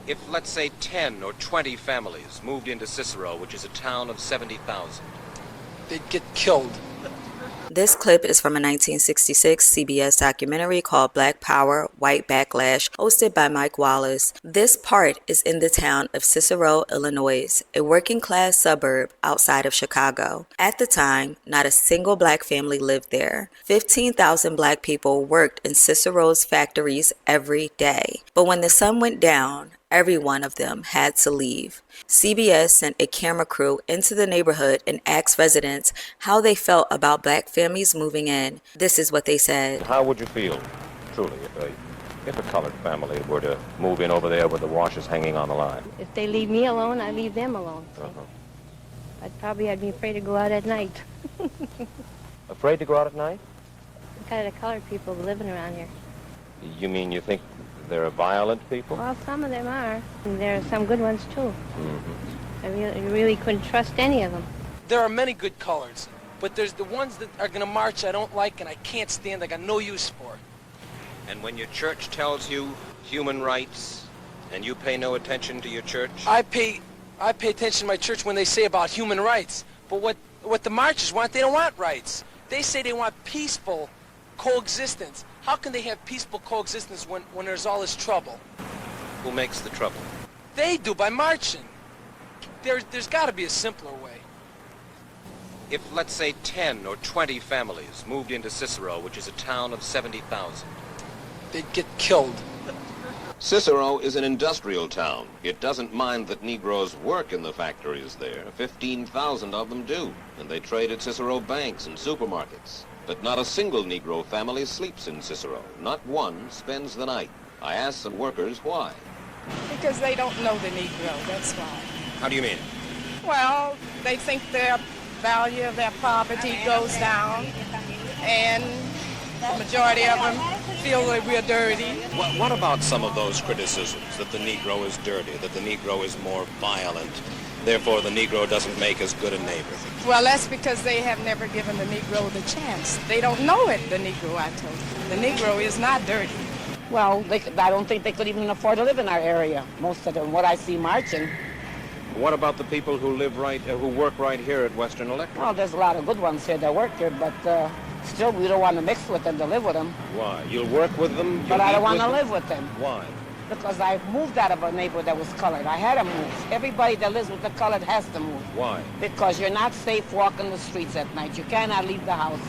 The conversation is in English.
If, let's say, 10 or 20 families moved into Cicero, which is a town of 70,000. They'd get killed. This clip is from a 1966 CBS documentary called Black Power, White Backlash, hosted by Mike Wallace. This part is in the town of Cicero, Illinois, a working-class suburb outside of Chicago. At the time, not a single black family lived there. 15,000 black people worked in Cicero's factories every day. But when the sun went down, every one of them had to leave. CBS sent a camera crew into the neighborhood and asked residents how they felt about black families moving in. This is what they said. How would you feel, truly, if a colored family were to move in over there with the washers hanging on the line? If they leave me alone, I leave them alone. I'd be afraid to go out at night. Afraid to go out at night? What kind of colored people living around here? You mean you think they're violent people? Well, some of them are. And there are some good ones, too. Mm-hmm. I really couldn't trust any of them. There are many good colors, but there's the ones that are going to march I don't like and I can't stand, I got no use for. And when your church tells you human rights, and you pay no attention to your church? I pay attention to my church when they say about human rights, but what the marchers want, they don't want rights. They say they want peaceful coexistence. How can they have peaceful coexistence when there's all this trouble? Who makes the trouble? They do, by marching. There's got to be a simpler way. If, let's say, 10 or 20 families moved into Cicero, which is a town of 70,000. They'd get killed. Cicero is an industrial town. It doesn't mind that Negroes work in the factories there. 15,000 of them do, and they trade at Cicero banks and supermarkets. But not a single Negro family sleeps in Cicero. Not one spends the night. I asked some workers why. Because they don't know the Negro, that's why. How do you mean? Well, they think their value of their property goes down, and the majority of them feel that we're dirty. What about some of those criticisms, that the Negro is dirty, that the Negro is more violent, therefore the Negro doesn't make as good a neighbor? Well, that's because they have never given the Negro the chance. They don't know it, the Negro, I told you. The Negro is not dirty. Well, I don't think they could even afford to live in our area, most of them, what I see marching. What about the people who who work right here at Western Electric? Well, there's a lot of good ones here that work here, but still we don't want to mix with them to live with them. Why? You'll work with them? But I don't want to live with them. Why? Because I moved out of a neighborhood that was colored. I had to move. Everybody that lives with the colored has to move. Why? Because you're not safe walking the streets at night. You cannot leave the house.